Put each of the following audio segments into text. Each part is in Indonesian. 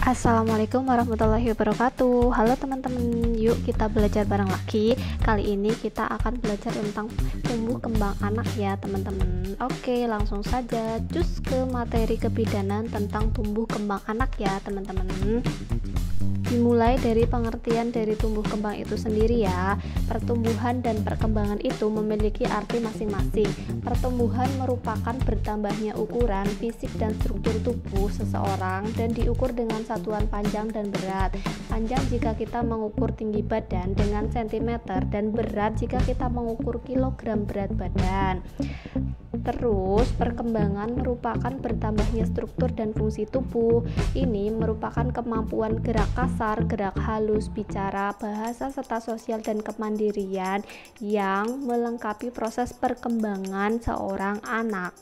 Assalamualaikum warahmatullahi wabarakatuh. Halo teman-teman, yuk kita belajar bareng lagi. Kali ini kita akan belajar tentang tumbuh kembang anak ya teman-teman. Oke, langsung saja cus ke materi kebidanan tentang tumbuh kembang anak ya teman-teman. Dimulai dari pengertian dari tumbuh kembang itu sendiri ya. Pertumbuhan dan perkembangan itu memiliki arti masing-masing. Pertumbuhan merupakan bertambahnya ukuran, fisik dan struktur tubuh seseorang dan diukur dengan satuan panjang dan berat. Panjang jika kita mengukur tinggi badan dengan sentimeter dan berat jika kita mengukur kilogram berat badan. Terus, perkembangan merupakan bertambahnya struktur dan fungsi tubuh. Ini merupakan kemampuan gerak kasar, gerak halus, bicara, bahasa, serta sosial dan kemandirian yang melengkapi proses perkembangan seorang anak.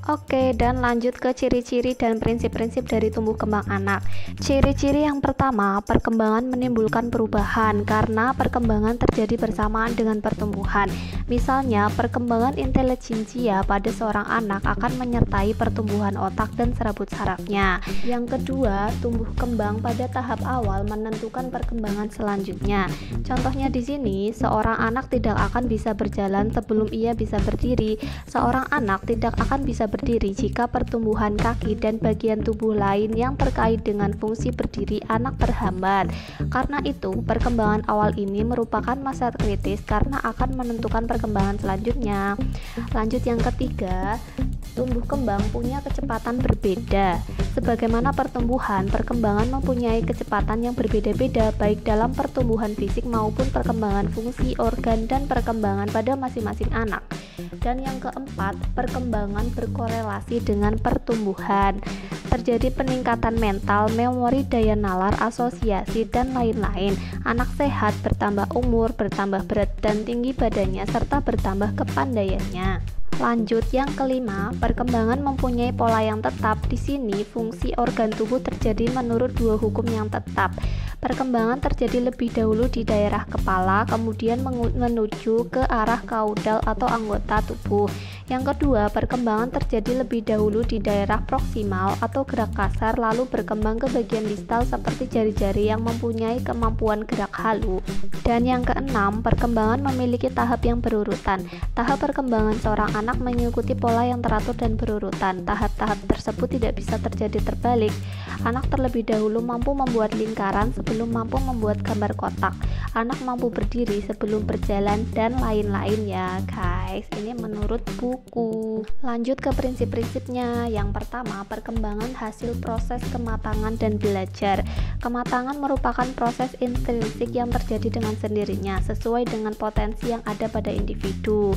Oke, dan lanjut ke ciri-ciri dan prinsip-prinsip dari tumbuh kembang anak. Ciri-ciri yang pertama, perkembangan menimbulkan perubahan karena perkembangan terjadi bersamaan dengan pertumbuhan. Misalnya, perkembangan intelijensia pada seorang anak akan menyertai pertumbuhan otak dan serabut sarafnya. Yang kedua, tumbuh kembang pada tahap awal menentukan perkembangan selanjutnya. Contohnya di sini, seorang anak tidak akan bisa berjalan sebelum ia bisa berdiri. Seorang anak tidak akan bisa berdiri jika pertumbuhan kaki dan bagian tubuh lain yang terkait dengan fungsi berdiri anak terhambat. Karena itu, perkembangan awal ini merupakan masa kritis karena akan menentukan perkembangan selanjutnya. Lanjut yang ketiga, tumbuh kembang punya kecepatan berbeda. Sebagaimana pertumbuhan, perkembangan mempunyai kecepatan yang berbeda-beda baik dalam pertumbuhan fisik maupun perkembangan fungsi organ dan perkembangan pada masing-masing anak. Dan yang keempat, perkembangan berkorelasi dengan pertumbuhan. Terjadi peningkatan mental, memori, daya nalar, asosiasi, dan lain-lain. Anak sehat bertambah umur, bertambah berat dan tinggi badannya, serta bertambah kepandaiannya. Lanjut yang kelima, perkembangan mempunyai pola yang tetap. Di sini fungsi organ tubuh terjadi menurut dua hukum yang tetap. Perkembangan terjadi lebih dahulu di daerah kepala, kemudian menuju ke arah kaudal atau anggota tubuh. Yang kedua, perkembangan terjadi lebih dahulu di daerah proksimal atau gerak kasar, lalu berkembang ke bagian distal seperti jari-jari yang mempunyai kemampuan gerak halu. Dan yang keenam, perkembangan memiliki tahap yang berurutan. Tahap perkembangan seorang anak mengikuti pola yang teratur dan berurutan. Tahap-tahap tersebut tidak bisa terjadi terbalik. Anak terlebih dahulu mampu membuat lingkaran sebelum mampu membuat gambar kotak. Anak mampu berdiri sebelum berjalan dan lain-lain ya guys. Ini menurut buku. Lanjut ke prinsip-prinsipnya. Yang pertama, perkembangan hasil proses kematangan dan belajar. Kematangan merupakan proses intrinsik yang terjadi dengan sendirinya sesuai dengan potensi yang ada pada individu.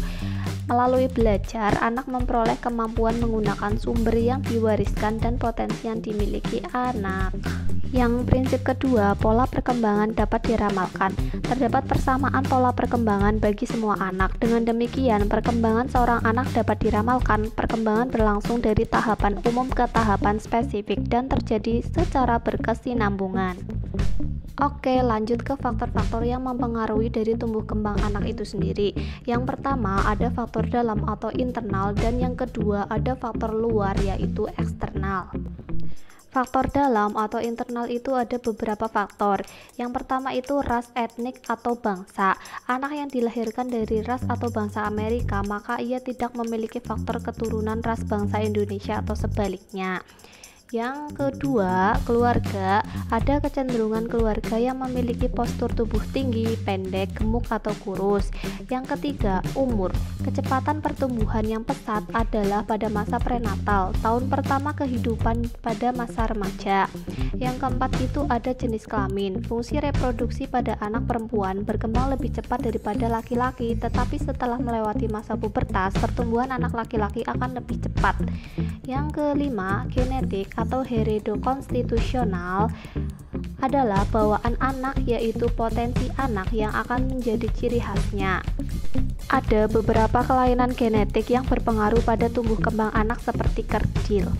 Melalui belajar, anak memperoleh kemampuan menggunakan sumber yang diwariskan dan potensi yang dimiliki anak. Yang prinsip kedua, pola perkembangan dapat diramalkan. Terdapat persamaan pola perkembangan bagi semua anak. Dengan demikian, perkembangan seorang anak dapat diramalkan. Perkembangan berlangsung dari tahapan umum ke tahapan spesifik dan terjadi secara berkesinambungan. Oke, lanjut ke faktor-faktor yang mempengaruhi dari tumbuh kembang anak itu sendiri. Yang pertama, ada faktor dalam atau internal, dan yang kedua ada faktor luar yaitu eksternal. Faktor dalam atau internal itu ada beberapa faktor. Yang pertama itu ras, etnik atau bangsa. Anak yang dilahirkan dari ras atau bangsa Amerika, maka ia tidak memiliki faktor keturunan ras bangsa Indonesia atau sebaliknya. Yang kedua, keluarga. Ada kecenderungan keluarga yang memiliki postur tubuh tinggi, pendek, gemuk atau kurus. Yang ketiga, umur. Kecepatan pertumbuhan yang pesat adalah pada masa prenatal, tahun pertama kehidupan pada masa remaja. Yang keempat itu ada jenis kelamin. Fungsi reproduksi pada anak perempuan berkembang lebih cepat daripada laki-laki, tetapi setelah melewati masa pubertas, pertumbuhan anak laki-laki akan lebih cepat. Yang kelima, genetik atau heredokonstitusional adalah bawaan anak, yaitu potensi anak yang akan menjadi ciri khasnya. Ada beberapa kelainan genetik yang berpengaruh pada tumbuh kembang anak seperti kerdil.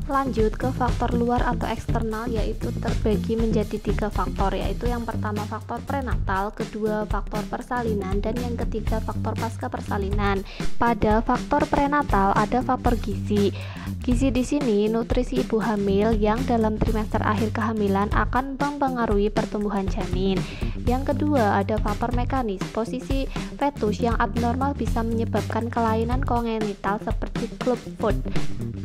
Lanjut ke faktor luar atau eksternal, yaitu terbagi menjadi 3 faktor, yaitu yang pertama faktor prenatal, kedua faktor persalinan, dan yang ketiga faktor pasca persalinan. Pada faktor prenatal ada faktor gizi. Gizi di sini nutrisi ibu hamil yang dalam trimester akhir kehamilan akan mempengaruhi pertumbuhan janin. Yang kedua ada faktor mekanis. Posisi fetus yang abnormal bisa menyebabkan kelainan kongenital seperti club foot.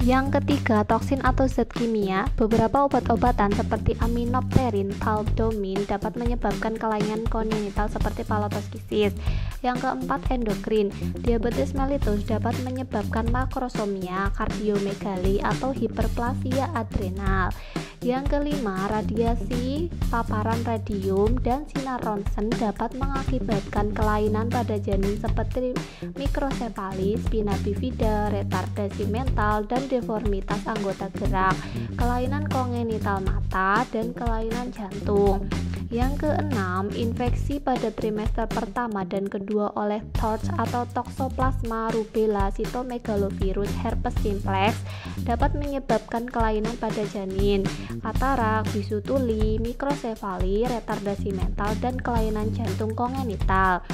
Yang ketiga, toksin atau zat kimia. Beberapa obat-obatan seperti aminopterin, thalidomid dapat menyebabkan kelainan kongenital seperti palatoskisis. Yang keempat, endokrin. Diabetes mellitus dapat menyebabkan makrosomia, kardiomegali, atau hiperplasia adrenal. Yang kelima, radiasi paparan radium dan sinar ronsen dapat mengakibatkan kelainan pada janin seperti mikrosefali, spina bifida, retardasi mental, dan deformitas anggota gerak, kelainan kongenital mata, dan kelainan jantung. Yang keenam, infeksi pada trimester pertama dan kedua oleh TORCH atau Toxoplasma rubella cytomegalovirus herpes simplex dapat menyebabkan kelainan pada janin, katarak, bisu tuli, mikrosefali, retardasi mental, dan kelainan jantung kongenital.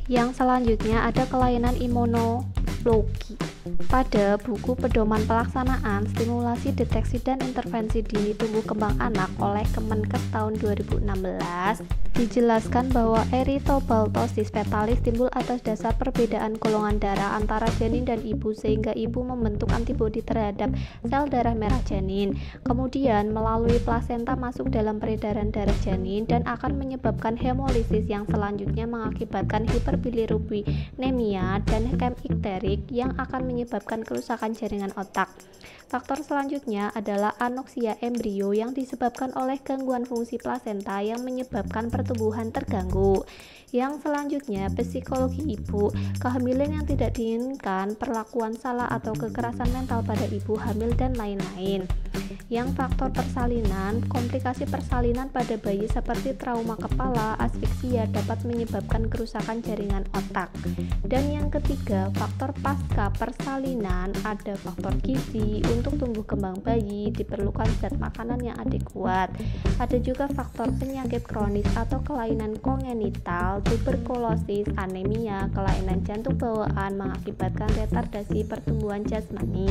Yang selanjutnya ada kelainan imunologi. Pada buku pedoman pelaksanaan stimulasi deteksi dan intervensi dini tumbuh kembang anak oleh Kemenkes tahun 2016 dijelaskan bahwa erythrobaltosis fetalis timbul atas dasar perbedaan golongan darah antara janin dan ibu sehingga ibu membentuk antibodi terhadap sel darah merah janin, kemudian melalui plasenta masuk dalam peredaran darah janin dan akan menyebabkan hemolisis yang selanjutnya mengakibatkan hiperbilirubinemia dan hemikterik yang akan menyebabkan kerusakan jaringan otak. Faktor selanjutnya adalah anoksia embrio yang disebabkan oleh gangguan fungsi plasenta yang menyebabkan pertumbuhan terganggu. Yang selanjutnya, psikologi ibu, kehamilan yang tidak diinginkan, perlakuan salah atau kekerasan mental pada ibu hamil, dan lain-lain. Yang faktor persalinan, komplikasi persalinan pada bayi seperti trauma kepala, asfiksia dapat menyebabkan kerusakan jaringan otak. Dan yang ketiga, faktor pasca persalinan, ada faktor gizi. Untuk tumbuh kembang bayi diperlukan zat makanan yang adekuat. Ada juga faktor penyakit kronis atau kelainan kongenital, tuberkulosis, anemia, kelainan jantung bawaan mengakibatkan retardasi pertumbuhan jasmani.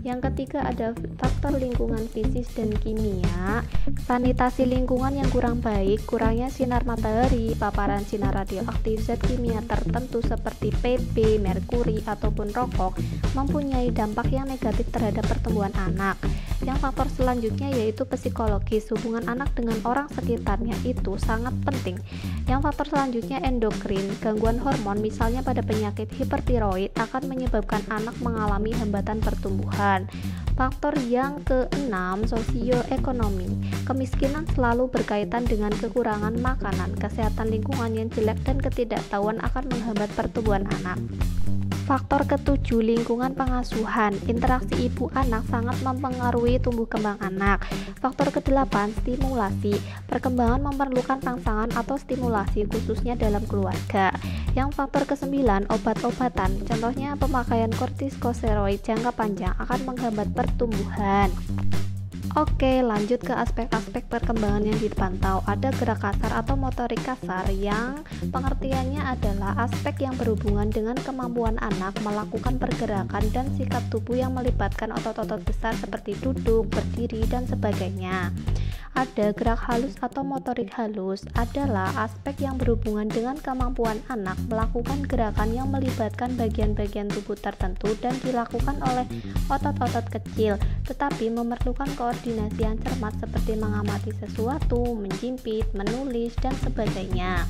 Yang ketiga ada faktor lingkungan fisik dan kimia, sanitasi lingkungan yang kurang baik, kurangnya sinar matahari, paparan sinar radioaktif, zat kimia tertentu seperti PP, merkuri, ataupun rokok mempunyai dampak yang negatif terhadap pertumbuhan anak. Yang faktor selanjutnya yaitu psikologis, hubungan anak dengan orang sekitarnya itu sangat penting. Yang faktor selanjutnya endokrin, gangguan hormon misalnya pada penyakit hipertiroid akan menyebabkan anak mengalami hambatan pertumbuhan. Faktor yang keenam, sosioekonomi. Kemiskinan selalu berkaitan dengan kekurangan makanan, kesehatan lingkungan yang jelek, dan ketidaktahuan akan menghambat pertumbuhan anak. Faktor ketujuh, lingkungan pengasuhan. Interaksi ibu anak sangat mempengaruhi tumbuh kembang anak. Faktor kedelapan, stimulasi. Perkembangan memerlukan rangsangan atau stimulasi khususnya dalam keluarga. Yang faktor kesembilan, obat-obatan. Contohnya pemakaian kortikosteroid jangka panjang akan menghambat pertumbuhan. Oke, lanjut ke aspek-aspek perkembangan yang dipantau. Ada gerak kasar atau motorik kasar yang pengertiannya adalah aspek yang berhubungan dengan kemampuan anak melakukan pergerakan dan sikap tubuh yang melibatkan otot-otot besar seperti duduk, berdiri, dan sebagainya. Ada gerak halus atau motorik halus adalah aspek yang berhubungan dengan kemampuan anak melakukan gerakan yang melibatkan bagian-bagian tubuh tertentu dan dilakukan oleh otot-otot kecil, tetapi memerlukan koordinasi yang cermat seperti mengamati sesuatu, menjimpit, menulis, dan sebagainya.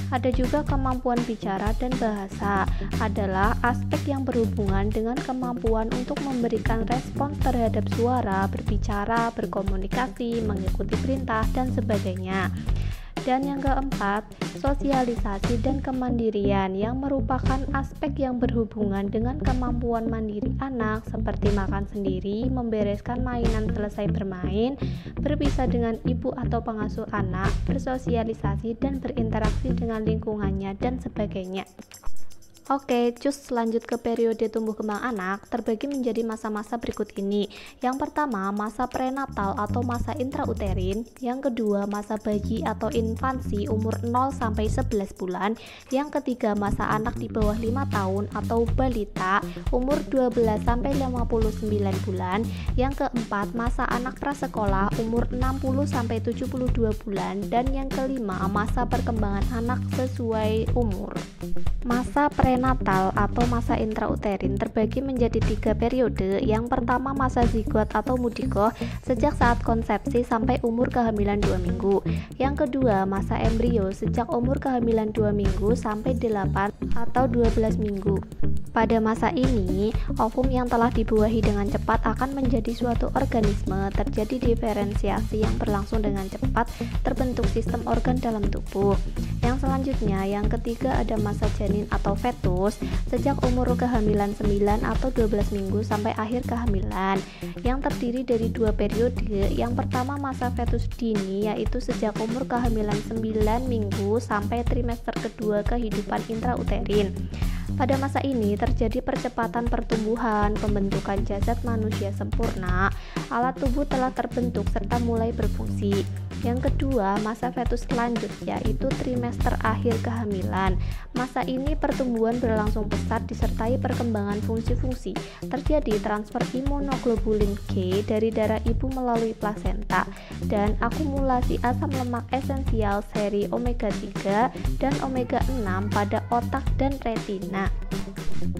Ada juga kemampuan bicara dan bahasa, adalah aspek yang berhubungan dengan kemampuan untuk memberikan respons terhadap suara, berbicara, berkomunikasi, mengikuti perintah, dan sebagainya. Dan yang keempat, sosialisasi dan kemandirian yang merupakan aspek yang berhubungan dengan kemampuan mandiri anak seperti makan sendiri, membereskan mainan selesai bermain, berpisah dengan ibu atau pengasuh anak, bersosialisasi dan berinteraksi dengan lingkungannya, dan sebagainya. Oke, cus lanjut ke periode tumbuh kembang anak terbagi menjadi masa-masa berikut ini. Yang pertama, masa prenatal atau masa intrauterin. Yang kedua, masa bayi atau infansi umur 0 sampai 11 bulan. Yang ketiga, masa anak di bawah 5 tahun atau balita umur 12 sampai 59 bulan. Yang keempat, masa anak prasekolah umur 60 sampai 72 bulan. Dan yang kelima, masa perkembangan anak sesuai umur. Masa prenatal atau masa intrauterin terbagi menjadi 3 periode. Yang pertama, masa zigot atau mudigoh sejak saat konsepsi sampai umur kehamilan 2 minggu. Yang kedua, masa embrio sejak umur kehamilan 2 minggu sampai 8 atau 12 minggu. Pada masa ini, ovum yang telah dibuahi dengan cepat akan menjadi suatu organisme. Terjadi diferensiasi yang berlangsung dengan cepat, terbentuk sistem organ dalam tubuh. Yang selanjutnya, yang ketiga ada masa janin atau fetus sejak umur kehamilan 9 atau 12 minggu sampai akhir kehamilan, yang terdiri dari 2 periode. Yang pertama, masa fetus dini, yaitu sejak umur kehamilan 9 minggu sampai trimester kedua kehidupan intrauterin. Pada masa ini terjadi percepatan pertumbuhan, pembentukan jasad manusia sempurna, alat tubuh telah terbentuk serta mulai berfungsi. Yang kedua, masa fetus lanjut, yaitu trimester akhir kehamilan. Masa ini pertumbuhan berlangsung pesat disertai perkembangan fungsi-fungsi. Terjadi transfer imunoglobulin G dari darah ibu melalui plasenta dan akumulasi asam lemak esensial seri omega 3 dan omega 6 pada otak dan retina.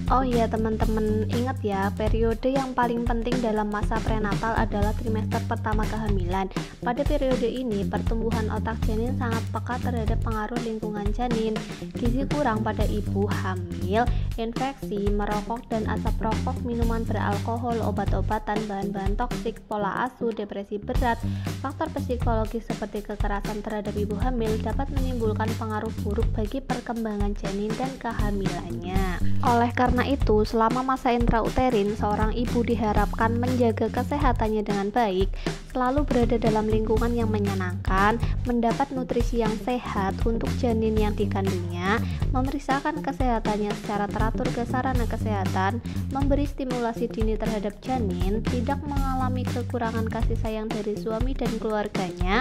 Oh iya teman-teman, ingat ya, periode yang paling penting dalam masa prenatal adalah trimester pertama kehamilan. Pada periode ini, pertumbuhan otak janin sangat peka terhadap pengaruh lingkungan janin, gizi kurang pada ibu hamil, infeksi, merokok dan asap rokok, minuman beralkohol, obat-obatan, bahan-bahan toksik, pola asuh, depresi berat, faktor psikologis seperti kekerasan terhadap ibu hamil dapat menimbulkan pengaruh buruk bagi perkembangan janin dan kehamilannya. Oleh karena itu, selama masa intrauterin, seorang ibu diharapkan menjaga kesehatannya dengan baik, selalu berada dalam lingkungan yang menyenangkan, mendapat nutrisi yang sehat untuk janin yang dikandungnya, memeriksakan kesehatannya secara teratur ke sarana kesehatan, memberi stimulasi dini terhadap janin, tidak mengalami kekurangan kasih sayang dari suami dan keluarganya,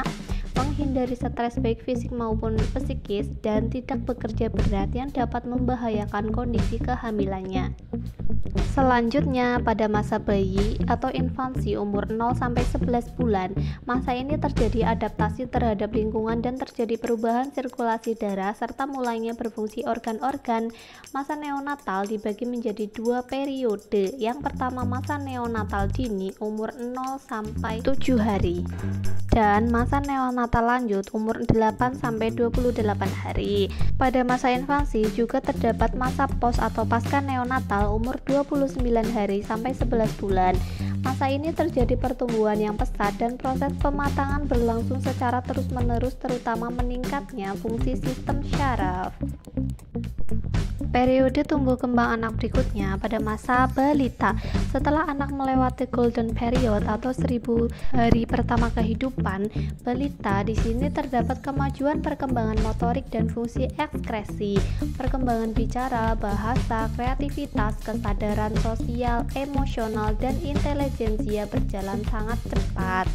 menghindari stres baik fisik maupun psikis, dan tidak bekerja berat yang dapat membahayakan kondisi kehamilannya. Selanjutnya, pada masa bayi atau infansi umur 0 sampai 11 bulan, masa ini terjadi adaptasi terhadap lingkungan dan terjadi perubahan sirkulasi darah serta mulainya berfungsi organ-organ. Masa neonatal dibagi menjadi 2 periode. Yang pertama, masa neonatal dini umur 0 sampai 7 hari. Dan masa neonatal lanjut umur 8 sampai 28 hari. Pada masa infansi juga terdapat masa pos atau pasca neonatal umur 29 hari sampai 11 bulan. Masa ini terjadi pertumbuhan yang pesat dan proses pematangan berlangsung secara terus-menerus, terutama meningkatnya fungsi sistem syaraf. Periode tumbuh kembang anak berikutnya pada masa balita. Setelah anak melewati golden period atau 1000 hari pertama kehidupan, balita di sini terdapat kemajuan perkembangan motorik dan fungsi ekskresi, perkembangan bicara, bahasa, kreativitas, kesadaran sosial, emosional, dan intelijensia berjalan sangat cepat.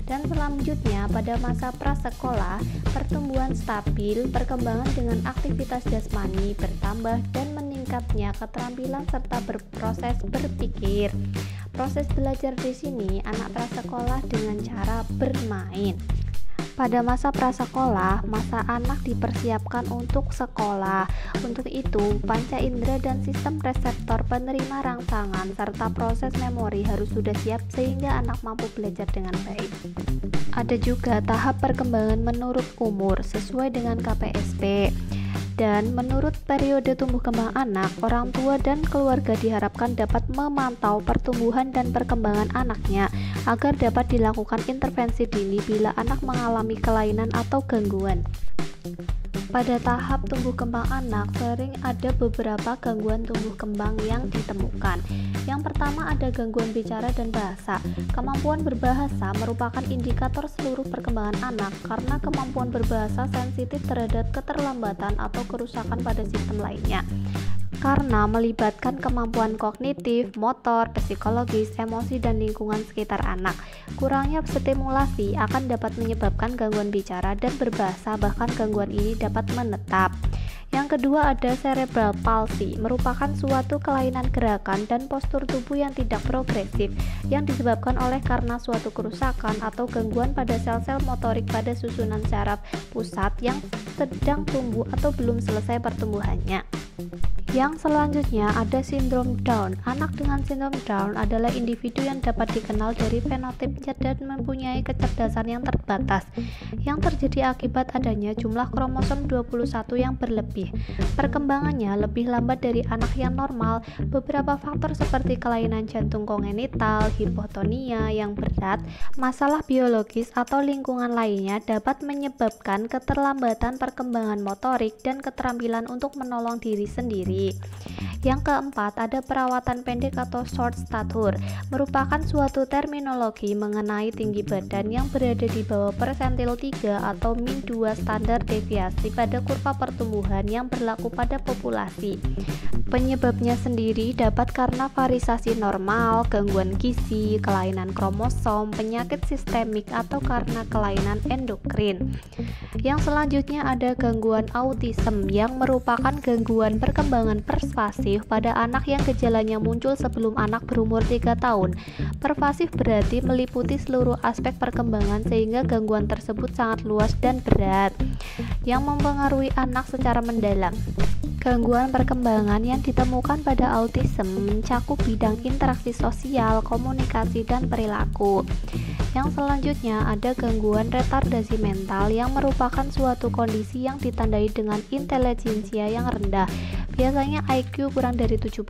Dan selanjutnya pada masa prasekolah, pertumbuhan stabil, perkembangan dengan aktivitas jasmani bertambah dan meningkatnya keterampilan serta berproses berpikir. Proses belajar di sini anak prasekolah dengan cara bermain. Pada masa prasekolah, masa anak dipersiapkan untuk sekolah. Untuk itu, panca indera dan sistem reseptor penerima rangsangan serta proses memori harus sudah siap sehingga anak mampu belajar dengan baik. Ada juga tahap perkembangan menurut umur sesuai dengan KPSP. Dan menurut periode tumbuh kembang anak, orang tua dan keluarga diharapkan dapat memantau pertumbuhan dan perkembangan anaknya agar dapat dilakukan intervensi dini bila anak mengalami kelainan atau gangguan. Pada tahap tumbuh kembang anak, sering ada beberapa gangguan tumbuh kembang yang ditemukan. Yang pertama ada gangguan bicara dan bahasa. Kemampuan berbahasa merupakan indikator seluruh perkembangan anak karena kemampuan berbahasa sensitif terhadap keterlambatan atau kerusakan pada sistem lainnya. karena melibatkan kemampuan kognitif, motor, psikologis, emosi, dan lingkungan sekitar anak. Kurangnya stimulasi akan dapat menyebabkan gangguan bicara dan berbahasa, bahkan gangguan ini dapat menetap. Yang kedua ada cerebral palsy, merupakan suatu kelainan gerakan dan postur tubuh yang tidak progresif yang disebabkan oleh karena suatu kerusakan atau gangguan pada sel-sel motorik pada susunan saraf pusat yang sedang tumbuh atau belum selesai pertumbuhannya. Yang selanjutnya ada sindrom Down. Anak dengan sindrom Down adalah individu yang dapat dikenal dari fenotipnya dan mempunyai kecerdasan yang terbatas yang terjadi akibat adanya jumlah kromosom 21 yang berlebih. Perkembangannya lebih lambat dari anak yang normal. Beberapa faktor seperti kelainan jantung kongenital, hipotonia yang berat, masalah biologis atau lingkungan lainnya dapat menyebabkan keterlambatan perkembangan motorik dan keterampilan untuk menolong diri sendiri. Yang keempat ada perawatan pendek atau short stature, merupakan suatu terminologi mengenai tinggi badan yang berada di bawah persentil 3 atau min 2 standar deviasi pada kurva pertumbuhan yang berlaku pada populasi. Penyebabnya sendiri dapat karena varisasi normal, gangguan gizi, kelainan kromosom, penyakit sistemik, atau karena kelainan endokrin. Yang selanjutnya ada gangguan autism yang merupakan gangguan perkembangan pervasif pada anak yang gejalanya muncul sebelum anak berumur 3 tahun. Pervasif berarti meliputi seluruh aspek perkembangan sehingga gangguan tersebut sangat luas dan berat yang mempengaruhi anak secara mendalam. Gangguan perkembangan yang ditemukan pada autism mencakup bidang interaksi sosial, komunikasi, dan perilaku. Yang selanjutnya ada gangguan retardasi mental yang merupakan suatu kondisi yang ditandai dengan intelijensia yang rendah, biasanya IQ kurang dari 70,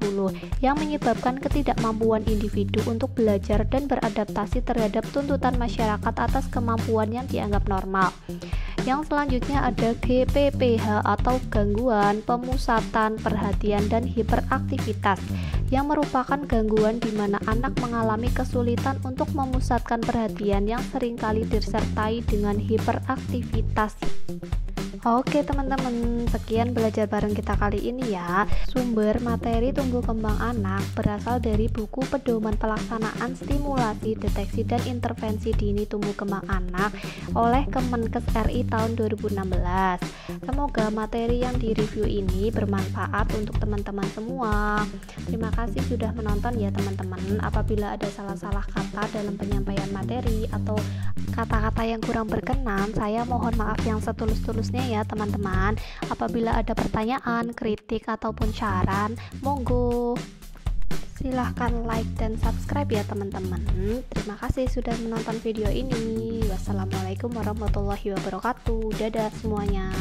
yang menyebabkan ketidakmampuan individu untuk belajar dan beradaptasi terhadap tuntutan masyarakat atas kemampuan yang dianggap normal. Yang selanjutnya ada GPPH atau gangguan pemusatan perhatian dan hiperaktivitas yang merupakan gangguan di mana anak mengalami kesulitan untuk memusatkan perhatian yang seringkali disertai dengan hiperaktivitas. Oke teman-teman, sekian belajar bareng kita kali ini ya. Sumber materi tumbuh kembang anak berasal dari buku Pedoman Pelaksanaan Stimulasi, Deteksi, dan Intervensi Dini Tumbuh Kembang Anak oleh Kemenkes RI tahun 2016. Semoga materi yang direview ini bermanfaat untuk teman-teman semua. Terima kasih sudah menonton ya teman-teman. Apabila ada salah-salah kata dalam penyampaian materi atau kata-kata yang kurang berkenan, saya mohon maaf yang setulus-tulusnya ya teman-teman. Apabila ada pertanyaan, kritik, ataupun saran, monggo silahkan like dan subscribe ya teman-teman. Terima kasih sudah menonton video ini. Wassalamualaikum warahmatullahi wabarakatuh. Dadah semuanya.